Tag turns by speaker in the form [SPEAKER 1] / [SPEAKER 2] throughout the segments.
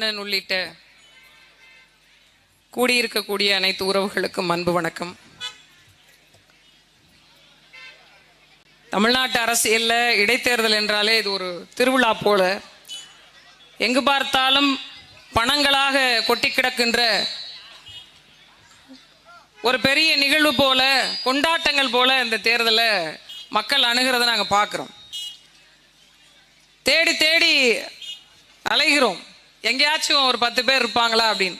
[SPEAKER 1] அண்ணன் உள்ளிட்ட கூடியிருக்கக்கூடிய அனைத்து உறவுகளுக்கும் அன்பு வணக்கம். தமிழ்நாட்டு அரசியல்ல இடைத்தேர்தல் என்றாலே இது ஒரு திருவிழா போல, எங்கு பார்த்தாலும் பணங்களாக கொட்டி கிடக்கின்ற ஒரு பெரிய நிகழ்வு போல, கொண்டாட்டங்கள் போல இந்த தேர்தலை மக்கள் அணுகிறத நாங்கள் பார்க்குறோம். தேடி தேடி அலைகிறோம், எங்கேயாச்சும் ஒரு 10 பேர் இருப்பாங்களா அப்படின்னு.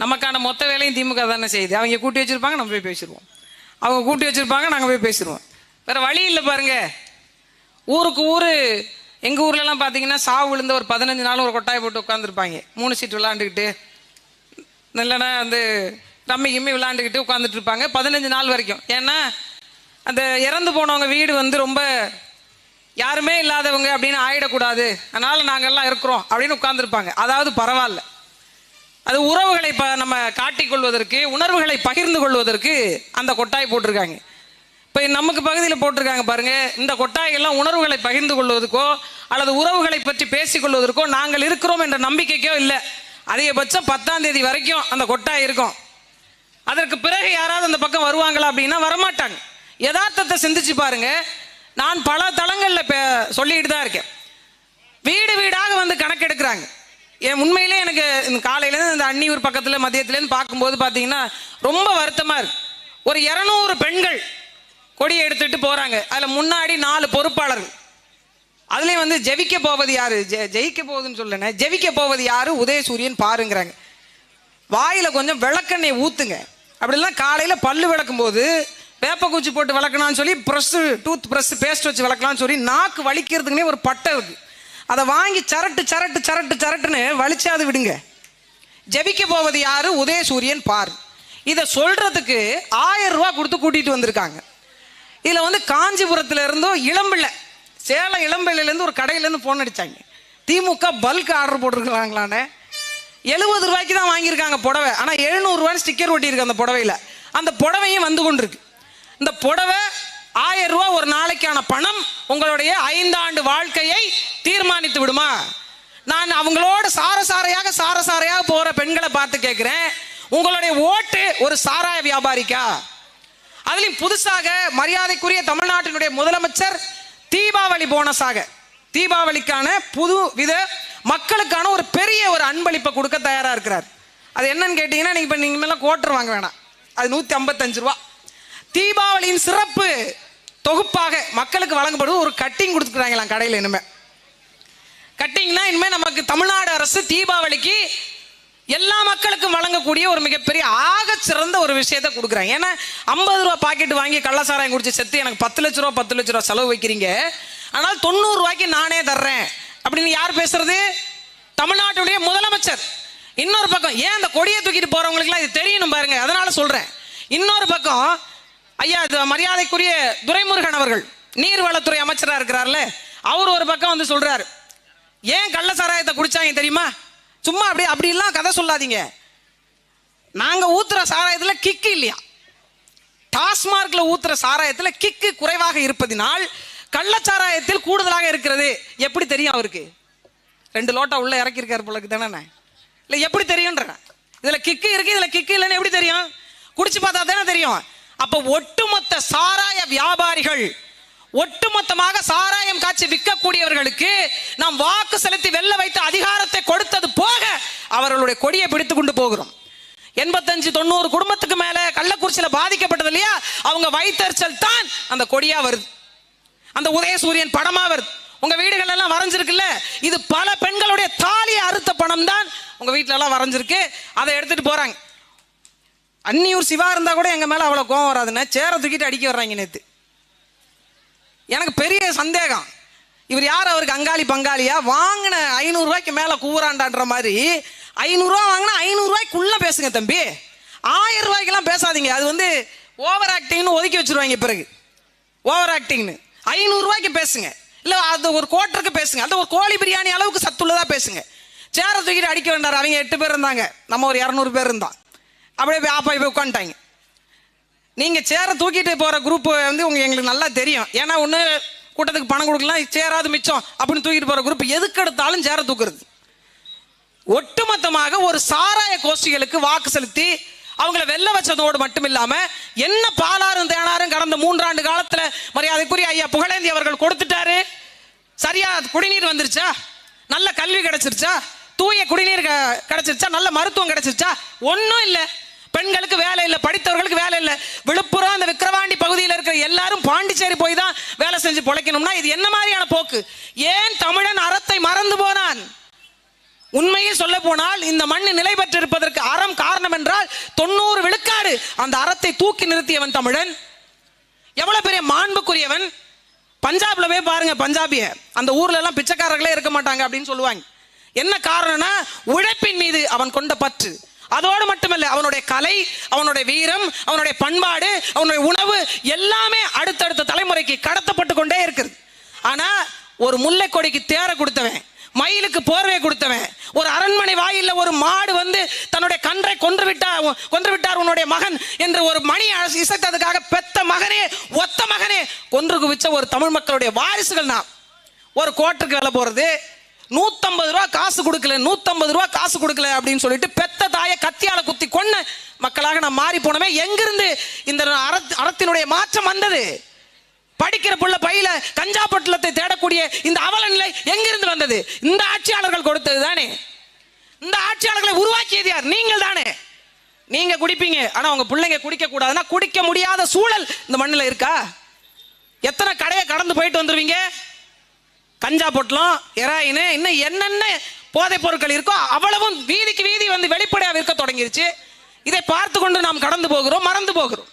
[SPEAKER 1] நமக்கான மொத்த வேலையும் திமுக தானே செய்யுது. அவங்க கூட்டி வச்சிருப்பாங்க, நம்ம போய் பேசிடுவோம். அவங்க கூட்டி வச்சிருப்பாங்க, நாங்கள் போய் பேசிடுவோம். வேற வழி இல்லை பாருங்க. ஊருக்கு ஊர், எங்கள் ஊர்லலாம் பார்த்தீங்கன்னா சாவு விழுந்த ஒரு 15 நாள் ஒரு கொட்டாயை போட்டு உட்காந்துருப்பாங்க. 3 சீட்டு விளாண்டுக்கிட்டு, இல்லைன்னா ரம்மி கிம்மி விளாண்டுக்கிட்டு உட்காந்துட்டு இருப்பாங்க 15 நாள் வரைக்கும். ஏன்னா அந்த இறந்து போனவங்க வீடு ரொம்ப யாருமே இல்லாதவங்க அப்படின்னு ஆயிடக்கூடாது, அதனால நாங்கள்லாம் இருக்கிறோம் அப்படின்னு உட்கார்ந்துருப்பாங்க. அதாவது பரவாயில்ல, அது உறவுகளை நம்ம காட்டிக்கொள்வதற்கு, உணர்வுகளை பகிர்ந்து கொள்வதற்கு அந்த கொட்டாய் போட்டிருக்காங்க. இப்போ நமக்கு பகுதியில் போட்டிருக்காங்க பாருங்க. இந்த கொட்டாயெல்லாம் உணர்வுகளை பகிர்ந்து கொள்வதற்கோ அல்லது உறவுகளை பற்றி பேசிக்கொள்வதற்கோ நாங்கள் இருக்கிறோம் என்ற நம்பிக்கைக்கோ இல்லை. அதிகபட்சம் 10ஆம் தேதி வரைக்கும் அந்த கொட்டாய் இருக்கும். அதற்கு பிறகு யாராவது அந்த பக்கம் வருவாங்களா அப்படின்னா வரமாட்டாங்க. யதார்த்தத்தை சிந்திச்சு பாருங்க. நான் பல தளங்களில் சொல்லிட்டு தான் இருக்கேன். வீடு வீடாக வந்து கணக்கெடுக்கிறாங்க. உண்மையிலே எனக்கு இந்த காலையிலேருந்து இந்த அன்னியூர் பக்கத்தில் மதியத்துலேருந்து பார்க்கும்போது பார்த்தீங்கன்னா ரொம்ப வருத்தமாக இருக்கு. ஒரு 200 பெண்கள் கொடியை எடுத்துட்டு போகிறாங்க. அதில் முன்னாடி 4 பொறுப்பாளர்கள். அதுலேயும் ஜெயிக்க போவது யாரு, ஜெயிக்க போகுதுன்னு சொல்லணும், ஜெயிக்க போவது யாரு, உதயசூரியன் பாருங்கிறாங்க. வாயில் கொஞ்சம் விளக்கெண்ணெய் ஊற்றுங்க. அப்படிலாம் காலையில் பல்லு விளக்கும் போது வேப்பக்குச்சி போட்டு விளக்கலாம்னு சொல்லி டூத் ப்ரஷ் பேஸ்ட் வச்சு விளக்கலாம்னு சொல்லி நாக்கு வலிக்கிறதுக்குனே ஒரு பட்டை இருக்கு. அதை வாங்கி சரட்டு சரட்டு சரட்டு சரட்டுன்னு வலிச்சாது விடுங்க. ஜெபிக்க போவது யாரு, உதயசூரியன் பார். இதை சொல்றதுக்கு 1000 ரூபா கொடுத்து கூட்டிட்டு வந்திருக்காங்க. இதில் காஞ்சிபுரத்துல இருந்தோ இளம்பிள்ளை, சேலம் இளம்பிள்ளையிலேருந்து ஒரு கடையிலேருந்து போன் அடிச்சாங்க. திமுக பல்க் ஆர்டர் போட்டிருக்கலாங்களான்னு 70 ரூபாய்க்கு தான் வாங்கியிருக்காங்க புடவை. ஆனால் 700 ரூபான்னு ஸ்டிக்கர் ஒட்டியிருக்கு அந்த புடவையில். அந்த புடவையும் வந்து கொண்டிருக்கு. இந்த புடவை 1000 ரூபா ஒரு நாளைக்கான பணம் உங்களுடைய 5 ஆண்டு வாழ்க்கையை தீர்மானித்து விடுமா? நான் அவங்களோட சாரசாரையாக போற பெண்களை பார்த்து கேட்கிறேன், உங்களுடைய ஓட்டு ஒரு சாராய வியாபாரிக்கா? அதுலயும் புதுசாக மரியாதைக்குரிய தமிழ்நாட்டினுடைய முதலமைச்சர் தீபாவளி போனஸாக, தீபாவளிக்கான புது வித மக்களுக்கான ஒரு பெரிய ஒரு அன்பளிப்பை கொடுக்க தயாரா இருக்கிறார். அது என்னன்னு கேட்டீங்கன்னா, நீங்க மேல கோட்டர் வாங்க வேணாம், அது 155 ரூபா. தீபாவளியின் சிறப்பு தொகுப்பாக மக்களுக்கு வழங்கப்படும் ஒரு கட்டிங் கொடுத்துக்கிறாங்களாம் கடையில். இனிமே கட்டிங்னா இனிமே நமக்கு தமிழ்நாடு அரசு தீபாவளிக்கு எல்லா மக்களுக்கும் வழங்கக்கூடிய ஒரு மிகப்பெரிய ஆக சிறந்த ஒரு விஷயத்தை கொடுக்குறாங்க. ஏன்னா 50 ரூபா பாக்கெட் வாங்கி கள்ளசாராயம் குடிச்சு செத்து எனக்கு 10 லட்ச ரூபா செலவு வைக்கிறீங்க, ஆனால் 90 ரூபாய்க்கு நானே தர்றேன் அப்படின்னு யார் பேசுறது? தமிழ்நாட்டுடைய முதலமைச்சர். இன்னொரு பக்கம் ஏன் அந்த கொடியை தூக்கிட்டு போறவங்களுக்குலாம் இது தெரியணும் பாருங்க, அதனால சொல்றேன். இன்னொரு பக்கம் ஐயா மரியாதைக்குரிய துரைமுருகன் அவர்கள் நீர்வளத்துறை அமைச்சராக இருக்கிறார்ல, அவர் ஒரு பக்கம் சொல்றாரு, ஏன் கள்ள சாராயத்தை குடிச்சாங்க தெரியுமா? சும்மா அப்படிலாம் கதை சொல்லாதீங்க. நாங்க ஊத்துற சாராயத்துல கிக்கு இல்லையா, டாஸ்மார்க்ல ஊத்துற சாராயத்துல கிக்கு குறைவாக இருப்பதினால் கள்ளச்சாராயத்தில் கூடுதலாக இருக்கிறது. எப்படி தெரியும் அவருக்கு? 2 லோட்டா உள்ள இறக்கி இருக்காரு போலக்கு தானே. இல்ல எப்படி தெரியும்ன்ற, இதுல கிக்கு இருக்கு இதுல கிக்கு இல்லைன்னு எப்படி தெரியும்? குடிச்சு பார்த்தா தானே தெரியும். அப்ப ஒட்டுமொத்த சாராய வியாபாரிகள், ஒட்டுமொத்தமாக சாராயம் காட்சி விற்கக்கூடியவர்களுக்கு நாம் வாக்கு செலுத்தி வெல்ல வைத்த அதிகாரத்தை கொடுத்தது போக அவர்களுடைய கொடியை பிடித்து கொண்டு போகிறோம். 85-90 குடும்பத்துக்கு மேல கள்ளக்குறிச்சியில பாதிக்கப்பட்டது இல்லையா, அவங்க வைத்தறிச்சல் தான் அந்த கொடியா வருது, அந்த உதயசூரியன் படமா வருது. உங்க வீடுகள் எல்லாம் வரைஞ்சிருக்குல்ல, இது பல பெண்களுடைய தாலியை அறுத்த பணம் தான் உங்க வீட்டுல எல்லாம் வரைஞ்சிருக்கு. அதை எடுத்துட்டு போறாங்க. அன்னியூர் சிவா இருந்தா கூட எங்க மேல அவ்வளவு கோவம் வராதுன்னு சேர தூக்கிட்டு அடிக்க வர்றாங்க. நேத்து எனக்கு பெரிய சந்தேகம், இவர் யார், அவருக்கு அங்காளி பங்காளியா? வாங்கின 500 ரூபாய்க்கு மேல கூறாண்டான்ற மாதிரி 500 ரூபா வாங்கினா 500 ரூபாய்க்குள்ள பேசுங்க தம்பி, 1000 ரூபாய்க்கெல்லாம் பேசாதீங்க. அது ஓவர் ஆக்டிங்னு ஒதுக்கி வச்சிருவாங்க. பிறகு ஓவர் ஆக்டிங்னு 500 ரூபாய்க்கு பேசுங்க, இல்ல அது ஒரு கோட்டருக்கு பேசுங்க, அது ஒரு கோழி பிரியாணி அளவுக்கு சத்துள்ளதா பேசுங்க. சேர தூக்கிட்டு அடிக்க வேண்டாரு. அவங்க 8 பேர் இருந்தாங்க, நம்ம ஒரு 200 பேர் இருந்தான். அப்படியே போய் உட்காந்துட்டாங்க. நீங்கள் சேரை தூக்கிட்டு போகிற குரூப் எங்களுக்கு நல்லா தெரியும். ஏன்னா ஒன்று கூட்டத்துக்கு பணம் கொடுக்கலாம், சேராது மிச்சம் அப்படின்னு தூக்கிட்டு போகிற குரூப் எதுக்கு எடுத்தாலும் சேரை தூக்குறது. ஒட்டுமொத்தமாக ஒரு சாராய கோஷ்டிகளுக்கு வாக்கு செலுத்தி அவங்கள வெல்ல வச்சதோடு மட்டும் இல்லாம என்ன பாலாரும் தேனாரும் கடந்த 3 ஆண்டு காலத்துல மரியாதைக்குரிய ஐயா புகழேந்தி அவர்கள் கொடுத்துட்டாரு. சரியா குடிநீர் வந்துருச்சா? நல்ல கல்வி கிடைச்சிருச்சா? தூய குடிநீர் கிடைச்சிருச்சா? நல்ல மருத்துவம் கிடைச்சிருச்சா? ஒன்னும் இல்ல. பெண்களுக்கு வேலை இல்லை, படித்தவர்களுக்கு வேலை இல்லை. விழுப்புரம் அந்த விக்கிரவாண்டி பகுதியில் இருக்கிற எல்லாரும் பாண்டிச்சேரி போய் தான் வேலை செஞ்சு பொழைக்கணும்னா இது என்ன மாதிரியான போக்கு? ஏன் தமிழன் அறத்தை மறந்து போனான்? உண்மையில் சொல்ல போனால் இந்த மண் நிலை பெற்றிருப்பதற்கு அறம் காரணம் என்றால் 90 விழுக்காடு அந்த அறத்தை தூக்கி நிறுத்தியவன் தமிழன். எவ்வளவு பெரிய மாண்புக்குரியவன். பஞ்சாப்ல போய் பாருங்க, பஞ்சாபிய அந்த ஊர்ல எல்லாம் பிச்சைக்காரர்களே இருக்க மாட்டாங்க அப்படின்னு சொல்லுவாங்க. என்ன காரணம்னா உழைப்பின் மீது அவன் கொண்ட பற்று. அதோடு மட்டுமல்ல, அவனுடைய கலை, அவனுடைய வீரம், அவனுடைய பண்பாடு, அவனுடைய உணவு எல்லாமே அடுத்தடுத்த தலைமுறைக்கு கடத்தப்பட்டு கொண்டே இருக்குது. ஆனா ஒரு முல்லை கொடிக்கு தேர கொடுத்தவன், மயிலுக்கு போர்வை கொடுத்தவன், ஒரு அரண்மனை வாயில ஒரு மாடு வந்து தன்னுடைய கன்றை கொன்று விட்டார் உன்னுடைய மகன் என்று ஒரு மணி இசைத்ததுக்காக பெத்த மகனே, ஒத்த மகனே கொன்று குவிச்ச ஒரு தமிழ் மக்களுடைய வாரிசுகள் நாம். ஒரு கோட்டுக்கு வேலை போறது, 150 ரூபா காசு கொடுக்கல, 150 ரூபா காசு கொடுக்கல அப்படின்னு சொல்லிட்டு பெத்த தாயை கத்தியால குத்தி கொன்ன மக்களாக நாம் மாறி போனோமே. எங்கிருந்து இந்த அறத்தினுடைய மாற்றம் வந்தது? படிக்கிற புள்ள பையில கஞ்சா பொட்டலத்தை தேடக்கூடிய இந்த அவல நிலை எங்கிருந்து வந்தது? இந்த ஆட்சியாளர்கள் கொடுத்தது தானே. இந்த ஆட்சியாளர்களை உருவாக்கியது யார்? நீங்கள் தானே. நீங்க குடிப்பீங்க, ஆனா உங்க பிள்ளைங்க குடிக்க கூடாதுன்னா குடிக்க முடியாத சூழல் இந்த மண்ணில் இருக்கா? எத்தனை கடையை கடந்து போயிட்டு வந்துருவீங்க? கஞ்சா பொட்டலம், ஹெராயின், இன்னும் என்னென்ன போதைப் பொருட்கள் இருக்கோ அவ்வளவும் வீதிக்கு வீதி வந்து வெளிப்படையாக விற்க தொடங்கிருச்சு. இதை பார்த்து கொண்டு நாம் கடந்து போகிறோம், மறந்து போகிறோம்.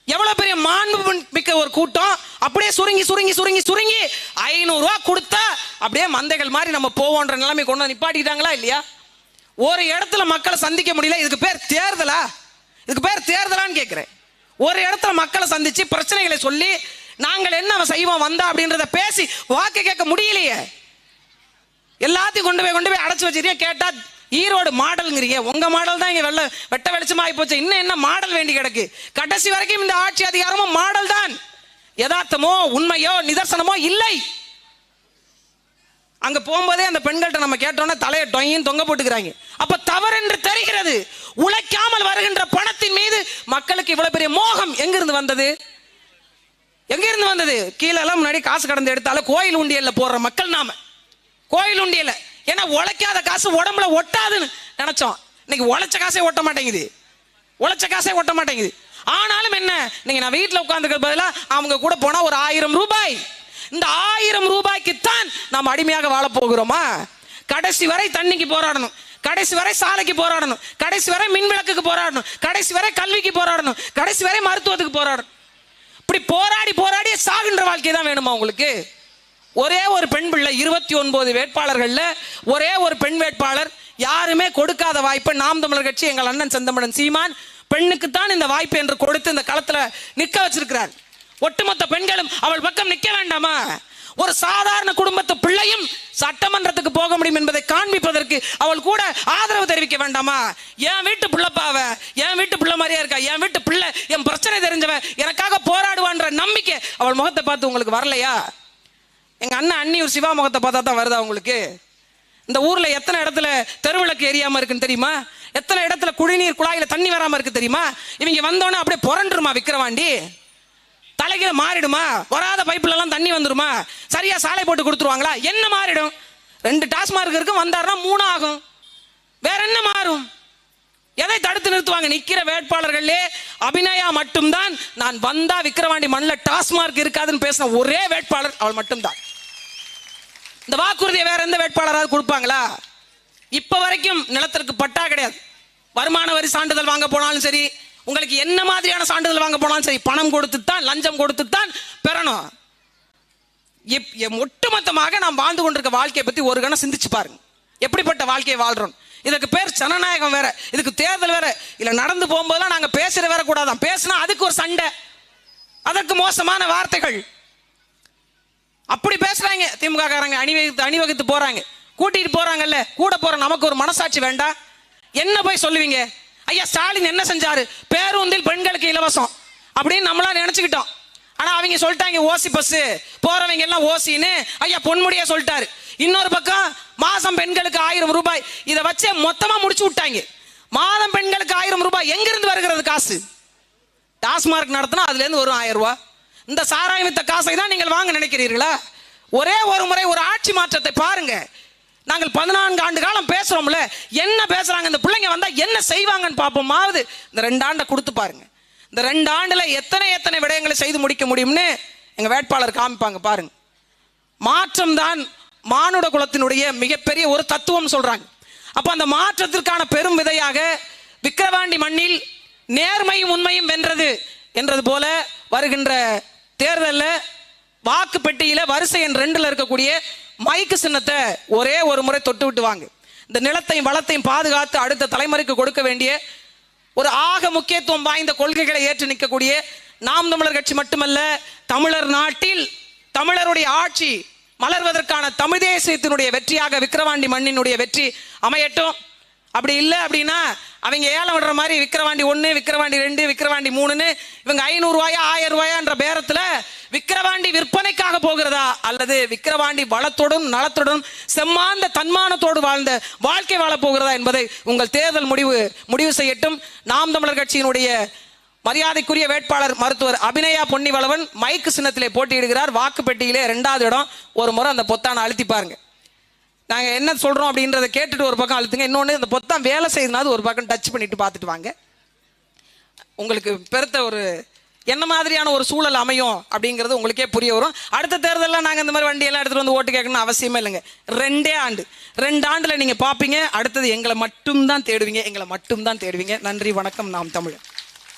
[SPEAKER 1] எவ்வளவு பெரிய மாண்பு மிக்க ஒரு கூட்டம் அப்படியே சுருங்கி சுருங்கி சுருங்கி சுருங்கி 500 ரூபா கொடுத்தா அப்படியே மந்தைகள் மாதிரி நம்ம போவோன்ற நிலைமை கொண்டு நிப்பாட்டிட்டாங்களா இல்லையா? ஒரு இடத்துல மக்களை சந்திக்க முடியல. இதுக்கு பேர் தேர்தலா? இதுக்கு பேர் தேர்தலான்னு கேட்கிறேன். ஒரு இடத்துல மக்களை சந்திச்சு பிரச்சனைகளை சொல்லி நாங்கள் என்ன செய்வோம் வந்தா அப்படின்றத பேசி வாக்கு கேட்க முடியலையே. எல்லாத்தையும் கொண்டு போய் அடைச்சு வச்சிருக்கீங்க. கேட்டா ஈரோடு மாடல்ங்கிறீங்க. உங்க மாடல் தான் இங்க வெட்ட வெளிச்சமா ஆகி போச்சு. இன்னும் என்ன மாடல் வேண்டி கிடக்கு? கடைசி வரைக்கும் இந்த ஆட்சி அதிகாரமும் மாடல் தான். யதார்த்தமோ உண்மையோ நிதர்சனமோ இல்லை. அங்க போகும்போதே அந்த பெண்கள்கிட்ட நம்ம கேட்டோம்னா தலையை டொய்யும் தொங்க போட்டுக்கிறாங்க. அப்ப தவறு என்று தெரிகிறது. உழைக்காமல் வருகின்ற பணத்தின் மீது மக்களுக்கு இவ்வளவு பெரிய மோகம் எங்கிருந்து வந்தது? எங்கிருந்து வந்தது? கீழெல்லாம் முன்னாடி காசு கடந்து எடுத்தாலும் கோயில் உண்டியல்ல போடுற மக்கள் நாம. கோயில் உண்டியல்ல ஏன்னா உழைக்காத காசு உடம்புல ஒட்டாதுன்னு நினைச்சோம். இன்னைக்கு உழைச்ச காசே ஒட்ட மாட்டேங்குது. உழைச்ச காசே ஒட்ட மாட்டேங்குது. ஆனாலும் என்ன, நீங்க நான் வீட்டில் உட்கார்ந்துக்க பதிலா அவங்க கூட போனா ஒரு 1000 ரூபாய். இந்த 1000 ரூபாய்க்கு தான் நாம் அடிமையாக வாழ போகிறோமா? கடைசி வரை தண்ணிக்கு போராடணும், கடைசி வரை சாலைக்கு போராடணும், கடைசி வரை மின் விளக்குக்கு போராடணும், கடைசி வரை கல்விக்கு போராடணும், கடைசி வரை மருத்துவத்துக்கு போராடணும். இப்படி போராடி போராடி சாகின்ற வாழ்க்கை தான் வேணுமா உங்களுக்கு? ஒரே ஒரு பெண் பிள்ளை 29 வேட்பாளர்கள்ல ஒரே ஒரு பெண் வேட்பாளர். யாருமே கொடுக்காத வாய்ப்பை நாம் தமிழர் கட்சி எங்கள் அண்ணன் செந்தமிழன் சீமான் பெண்ணுக்குத்தான் இந்த வாய்ப்பு என்று கொடுத்து இந்த களத்துல நிக்க வச்சிருக்கிறார். ஒட்டுமொத்த பெண்களும் அவள் பக்கம் நிக்க வேண்டாமா? ஒரு சாதாரண குடும்பத்து பிள்ளையும் சட்டமன்றத்துக்கு போக முடியும் என்பதை காண்பிப்பதற்கு அவள் கூட ஆதரவு தெரிவிக்க வேண்டாமா? என் வீட்டு பிள்ளைப்பாவ, என் வீட்டு பிள்ளை மாதிரியா இருக்கா, என் வீட்டு பிள்ளை, என் பிரச்சனை தெரிஞ்சவ, எனக்காக போராடுவான்ற நம்பிக்கை அவள் முகத்தை பார்த்து உங்களுக்கு வரலையா? எங்க அண்ணன் அண்ணியூர் சிவா முகத்தை பார்த்தா தான் வருதா உங்களுக்கு? இந்த ஊர்ல எத்தனை இடத்துல தெருவிளக்கு எரியாம இருக்குன்னு தெரியுமா? எத்தனை இடத்துல குடிநீர் குழாயில தண்ணி வராம இருக்கு தெரியுமா? இவங்க வந்தோன்னே அப்படியே புரண்டுருமா விக்கிரவாண்டி? தலைகீழ மாறிடுமா? வராத பைப்புல எல்லாம் தண்ணி வந்துருமா? சரியா சாலை போட்டு கொடுத்துருவாங்களா? என்ன மாறிடும்? 2 டாஸ்மார்க் இருக்கு, வந்தாருன்னா 3 ஆகும். வேற என்ன மாறும்? எதை தடுத்து நிறுத்துவாங்க? நிக்கிற வேட்பாளர்களே அபிநயா மட்டும்தான் நான் வந்தா விக்கிரவாண்டி மண்ணில் டாஸ்மார்க் இருக்காதுன்னு பேசின ஒரே வேட்பாளர் அவள் மட்டும்தான். இந்த வாக்குறுதியை வேற எந்த வேட்பாளராவது கொடுப்பாங்களா? இப்ப வரைக்கும் நிலத்திற்கு பட்டா கிடையாது. வருமான வரி சான்றிதழ் வாங்க போனாலும் சரி, உங்களுக்கு என்ன மாதிரியான சான்றிதழ் வாங்க போனாலும் சரி, பணம் கொடுத்துத்தான், லஞ்சம் கொடுத்துத்தான் பெறணும். ஒட்டுமொத்தமாக நாம் வாழ்ந்து கொண்டிருக்க வாழ்க்கையை பத்தி ஒரு கணம் சிந்திச்சு பாருங்க. எப்படிப்பட்ட வாழ்க்கையை வாழ்றோம்? இதுக்கு பேர் ஜனநாயகம் வேற, இதுக்கு தேர்தல் வேற. இல்ல நடந்து போகும்போதெல்லாம் நாங்க பேசுற வேற கூடாதான். பேசினா அதுக்கு ஒரு சண்டை, அதற்கு மோசமான வார்த்தைகள். அப்படி பேசுறாங்க திமுக காரங்க. அணிவகுத்து போறாங்க, கூட்டிட்டு போறாங்கல்ல, கூட போற நமக்கு ஒரு மனசாட்சி வேண்டாம்? என்ன போய் சொல்லுவீங்க? ஐயா ஸ்டாலின் என்ன செஞ்சாரு? பேருந்தில் பெண்களுக்கு இலவசம் அப்படின்னு நம்மளா நினைச்சுக்கிட்டோம். ஆனா அவங்க சொல்லிட்டாங்க ஓசி பஸ், போறவங்க எல்லாம் ஓசின்னு ஐயா பொன்முடியா சொல்லிட்டாரு.
[SPEAKER 2] இன்னொரு பக்கம் மாசம் பெண்களுக்கு 1000 ரூபாய். இதை வச்சே மொத்தமா முடிச்சு விட்டாங்க. மாதம் பெண்களுக்கு 1000 ரூபாய் எங்கிருந்து வருகிறது காசு? டாஸ்மார்க் நடத்தினா அதுல இருந்து வரும் 1000 ரூபாய். இந்த சாராயம் வித்த காசை தான் நீங்கள் வாங்க நினைக்கிறீர்களா? ஒரே ஒரு முறை ஒரு ஆட்சி மாற்றத்தை பாருங்க. நாங்கள் 14 ஆண்டு காலம் பேசுறோம்ல, என்ன பேசுறாங்க இந்த பிள்ளைங்க வந்தா என்ன செய்வாங்கன்னு பார்ப்போமாவது. இந்த 2 ஆண்டை கொடுத்து பாருங்க. இந்த 2 ஆண்டுல எத்தனை விடயங்களை செய்து முடிக்க முடியும்னு எங்க வேட்பாளர் காமிப்பாங்க பாருங்க. மாற்றம் தான் மானுட குலத்தினுடைய மிகப்பெரிய ஒரு தத்துவம் சொல்றாங்க. அப்ப அந்த மாற்றத்திற்கான பெரும் விதையாக விக்கிரவாண்டி மண்ணில் நேர்மையும் உண்மையும் வென்றது என்றது போல வருகின்ற தேர்தலில் வாக்கு பெட்டியில வரிசை எண் 2ல இருக்கக்கூடிய மைக்கு சின்னத்தை ஒரே ஒரு முறை தொட்டு விட்டு வாங்க. இந்த நிலத்தையும் வளத்தையும் பாதுகாத்து அடுத்த தலைமுறைக்கு கொடுக்க வேண்டிய ஒரு ஆக முக்கியத்துவம் வாய்ந்த கொள்கைகளை ஏற்று நிற்கக்கூடிய நாம் தமிழர் கட்சி மட்டுமல்ல, தமிழர் நாட்டில் தமிழருடைய ஆட்சி மலர்வதற்கான தமிழ் தேசியத்தினுடைய வெற்றியாக விக்கிரவாண்டி மண்ணினுடைய வெற்றி அமையட்டும். அப்படி இல்லை அப்படின்னா அவங்க ஏலம் விடுற மாதிரி விக்கிரவாண்டி 1, விக்கிரவாண்டி 2, விக்கிரவாண்டி 3ன்னு இவங்க 500 ரூபாயா 1000 ரூபாயான்ற பேரத்துல விக்கிரவாண்டி விற்பனைக்காக போகிறதா அல்லது விக்கிரவாண்டி வளத்துடன் நலத்துடன் செம்மாந்த தன்மானத்தோடு வாழ்ந்த வாழ்க்கை வாழ போகிறதா என்பதை உங்கள் தேர்தல் முடிவு செய்யட்டும். நாம் தமிழர் கட்சியினுடைய மரியாதைக்குரிய வேட்பாளர் மருத்துவர் அபிநயா பொன்னிவளவன் மைக்கு சின்னத்திலே போட்டியிடுகிறார். வாக்கு பெட்டியிலே 2வது இடம். ஒரு முறை அந்த பொத்தானை அழுத்தி பாருங்க. நாங்க என்ன சொல்றோம் அப்படின்றத கேட்டுட்டு ஒரு பக்கம் அழுத்துங்க. இன்னொன்று, இந்த பொத்தான் வேலை செய்யுதுனாது ஒரு பக்கம் டச் பண்ணிட்டு பார்த்துட்டு வாங்க. உங்களுக்கு பெருத்த ஒரு என்ன மாதிரியான ஒரு சூழல் அமையும் அப்படிங்கிறது உங்களுக்கே புரிய வரும். அடுத்த தேர்தலில் நாங்கள் இந்த மாதிரி வண்டியெல்லாம் எடுத்துட்டு வந்து ஓட்டு கேட்கணும்னு அவசியமே இல்லைங்க. 2 ஆண்டுல நீங்க பார்ப்பீங்க. அடுத்தது எங்களை மட்டும்தான் தேடுவீங்க. நன்றி, வணக்கம். நாம் தமிழர்.